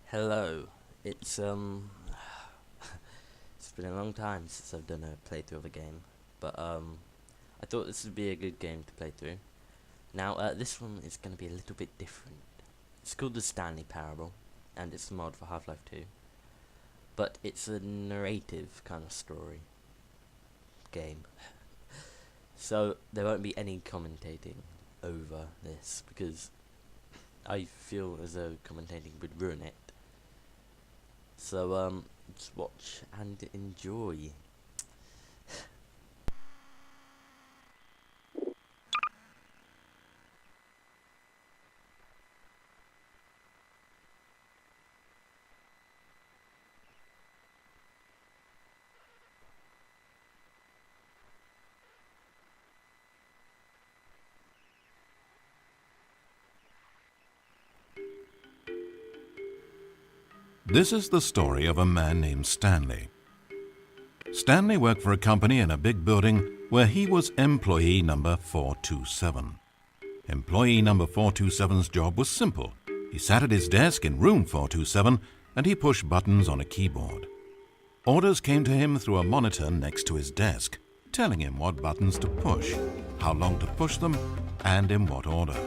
Hello. It's it's been a long time since I've done a playthrough of a game, but I thought this would be a good game to play through. Now, this one is going to be a little bit different. It's called the Stanley Parable, and it's a mod for Half-Life 2. But it's a narrative kind of story game. So there won't be any commentating over this because I feel as though commentating would ruin it. So just watch and enjoy. This is the story of a man named Stanley. Stanley worked for a company in a big building where he was employee number 427. Employee number 427's job was simple. He sat at his desk in room 427 and he pushed buttons on a keyboard. Orders came to him through a monitor next to his desk, telling him what buttons to push, how long to push them, and in what order.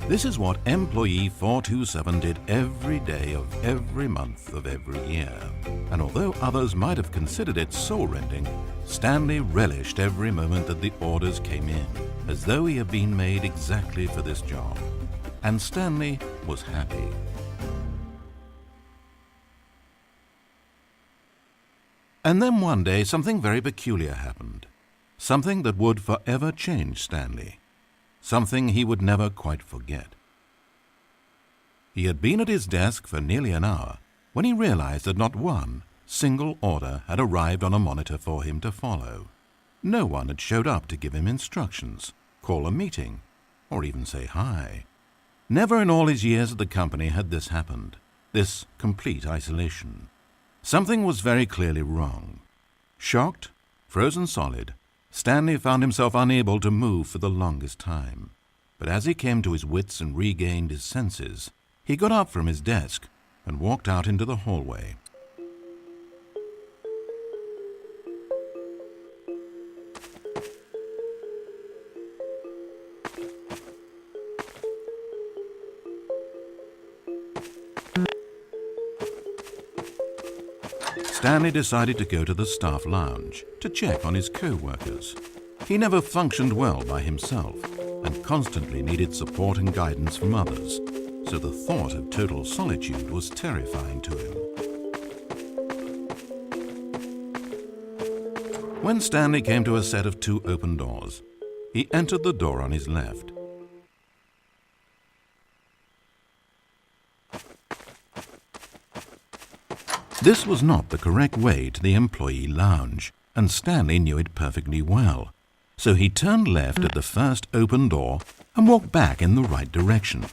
This is what employee 427 did every day of every month of every year. And although others might have considered it soul-rending, Stanley relished every moment that the orders came in, as though he had been made exactly for this job. And Stanley was happy. And then one day something very peculiar happened. Something that would forever change Stanley. Something he would never quite forget. He had been at his desk for nearly an hour when he realized that not one single order had arrived on a monitor for him to follow. No one had showed up to give him instructions, call a meeting, or even say hi. Never in all his years at the company had this happened, this complete isolation. Something was very clearly wrong. Shocked, frozen solid, Stanley found himself unable to move for the longest time. But as he came to his wits and regained his senses, he got up from his desk and walked out into the hallway. Stanley decided to go to the staff lounge to check on his co-workers. He never functioned well by himself and constantly needed support and guidance from others, so the thought of total solitude was terrifying to him. When Stanley came to a set of two open doors, he entered the door on his left. This was not the correct way to the employee lounge, and Stanley knew it perfectly well. So he turned left at the first open door and walked back in the right direction.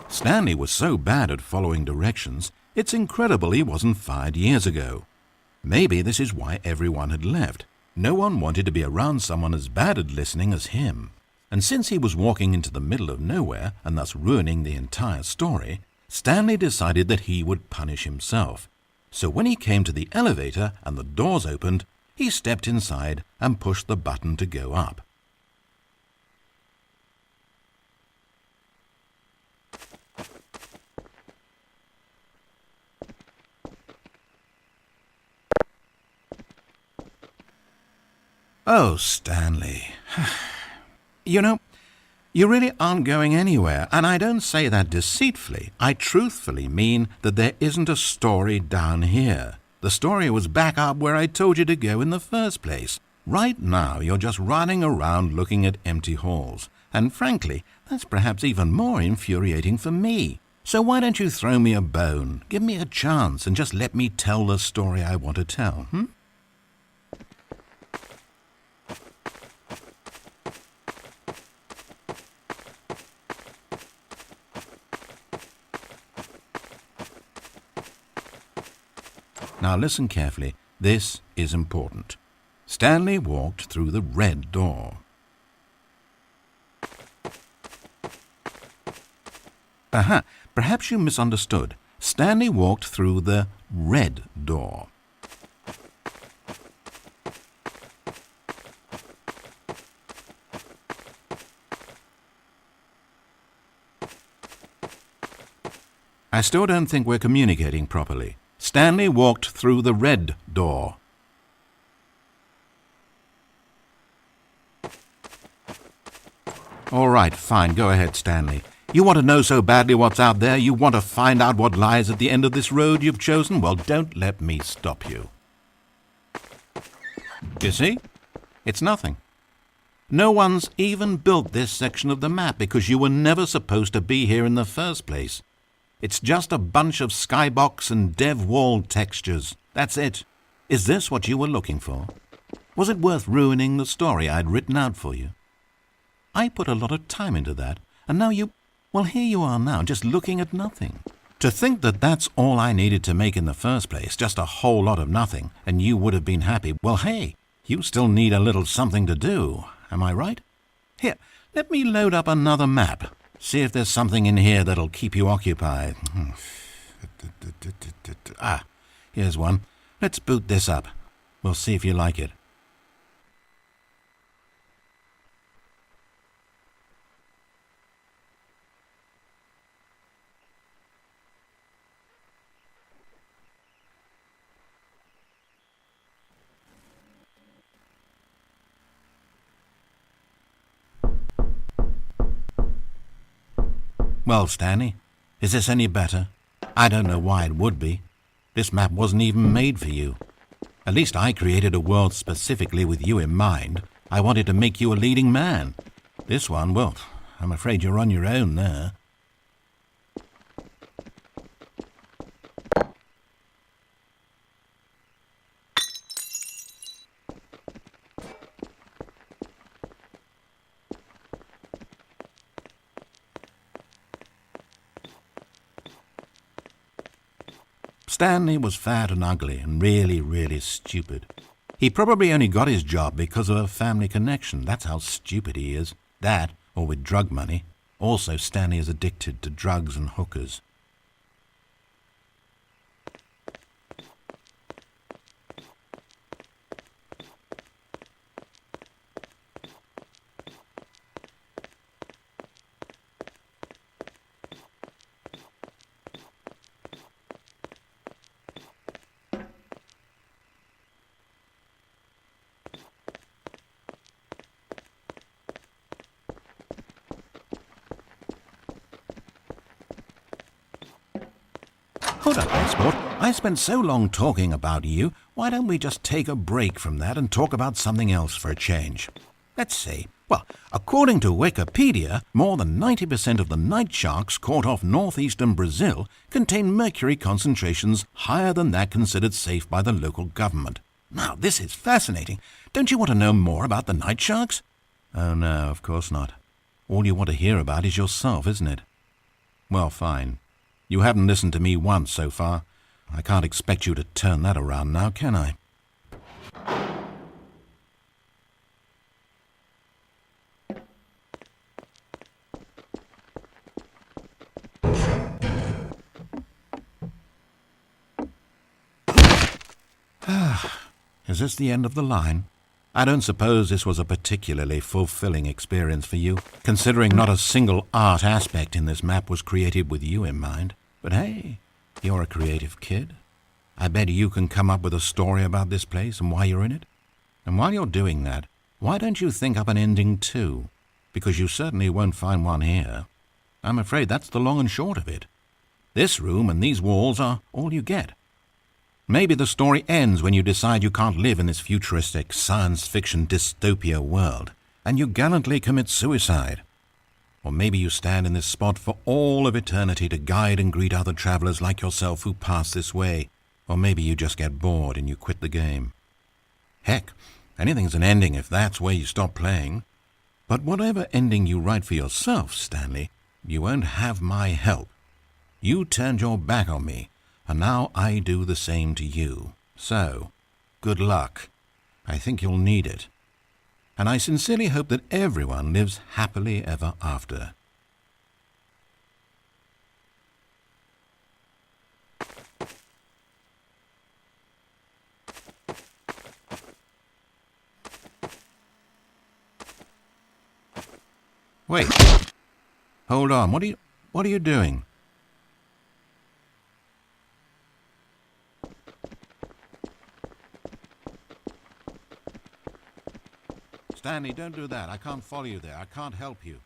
Stanley was so bad at following directions, it's incredible he wasn't fired years ago. Maybe this is why everyone had left. No one wanted to be around someone as bad at listening as him. And since he was walking into the middle of nowhere and thus ruining the entire story, Stanley decided that he would punish himself. So when he came to the elevator and the doors opened, he stepped inside and pushed the button to go up. Oh, Stanley. You know, you really aren't going anywhere, and I don't say that deceitfully. I truthfully mean that there isn't a story down here. The story was back up where I told you to go in the first place. Right now, you're just running around looking at empty halls, and frankly, that's perhaps even more infuriating for me. So why don't you throw me a bone, give me a chance, and just let me tell the story I want to tell, Now listen carefully. This is important. Stanley walked through the red door. Aha, perhaps you misunderstood. Stanley walked through the red door. I still don't think we're communicating properly. Stanley walked through the red door. All right, fine, go ahead, Stanley. You want to know so badly what's out there? You want to find out what lies at the end of this road you've chosen? Well, don't let me stop you. You see? It's nothing. No one's even built this section of the map because you were never supposed to be here in the first place. It's just a bunch of skybox and dev wall textures. That's it. Is this what you were looking for? Was it worth ruining the story I'd written out for you? I put a lot of time into that, and now well, here you are now, just looking at nothing. To think that that's all I needed to make in the first place, just a whole lot of nothing, and you would have been happy. Well, hey, you still need a little something to do. Am I right? Here, let me load up another map. See if there's something in here that'll keep you occupied. Ah, here's one. Let's boot this up. We'll see if you like it. Well, Stanley, is this any better? I don't know why it would be. This map wasn't even made for you. At least I created a world specifically with you in mind. I wanted to make you a leading man. This one, well, I'm afraid you're on your own there. Stanley was fat and ugly and really, really stupid. He probably only got his job because of a family connection. That's how stupid he is. That, or with drug money. Also, Stanley is addicted to drugs and hookers. Hold up, Sport. I spent so long talking about you. Why don't we just take a break from that and talk about something else for a change? Let's see. Well, according to Wikipedia, more than 90% of the night sharks caught off northeastern Brazil contain mercury concentrations higher than that considered safe by the local government. Now, this is fascinating. Don't you want to know more about the night sharks? Oh, no, of course not. All you want to hear about is yourself, isn't it? Well, fine. You haven't listened to me once so far. I can't expect you to turn that around now, can I? Is this the end of the line? I don't suppose this was a particularly fulfilling experience for you, considering not a single art aspect in this map was created with you in mind. But hey, you're a creative kid. I bet you can come up with a story about this place and why you're in it. And while you're doing that, why don't you think up an ending too? Because you certainly won't find one here. I'm afraid that's the long and short of it. This room and these walls are all you get. Maybe the story ends when you decide you can't live in this futuristic science fiction dystopia world, and you gallantly commit suicide. Or maybe you stand in this spot for all of eternity to guide and greet other travelers like yourself who pass this way. Or maybe you just get bored and you quit the game. Heck, anything's an ending if that's where you stop playing. But whatever ending you write for yourself, Stanley, you won't have my help. You turned your back on me, and now I do the same to you. So, good luck. I think you'll need it. And I sincerely hope that everyone lives happily ever after. Wait. Hold on. What are you doing? Stanley, don't do that. I can't follow you there. I can't help you.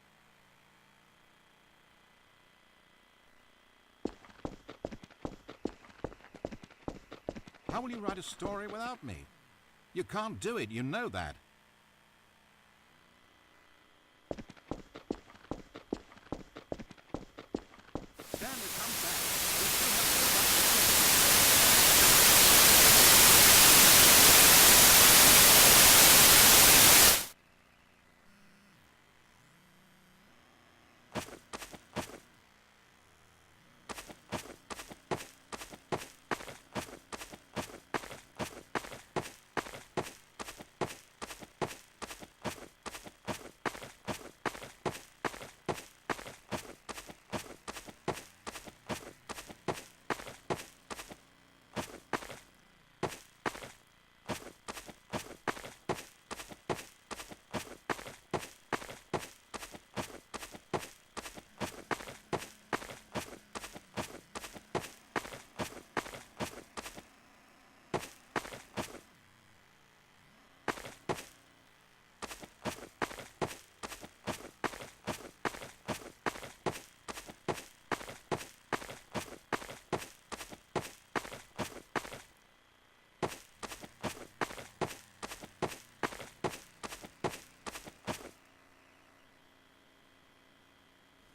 How will you write a story without me? You can't do it. You know that. Stanley, come back. We still have so much to do.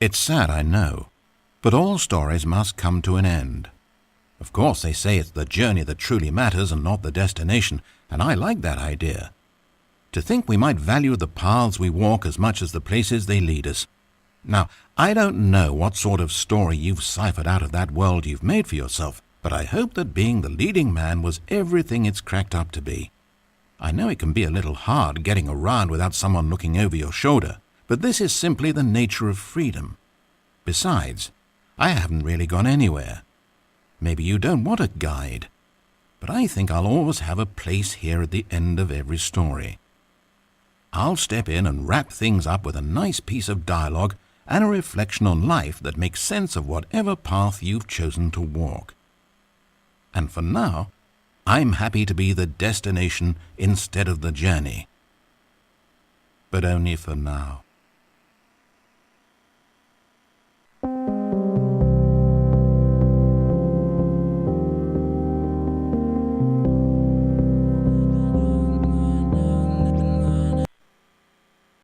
It's sad, I know, but all stories must come to an end. Of course, they say it's the journey that truly matters and not the destination, and I like that idea. To think we might value the paths we walk as much as the places they lead us. Now, I don't know what sort of story you've ciphered out of that world you've made for yourself, but I hope that being the leading man was everything it's cracked up to be. I know it can be a little hard getting around without someone looking over your shoulder, but this is simply the nature of freedom. Besides, I haven't really gone anywhere. Maybe you don't want a guide, but I think I'll always have a place here at the end of every story. I'll step in and wrap things up with a nice piece of dialogue and a reflection on life that makes sense of whatever path you've chosen to walk. And for now, I'm happy to be the destination instead of the journey. But only for now.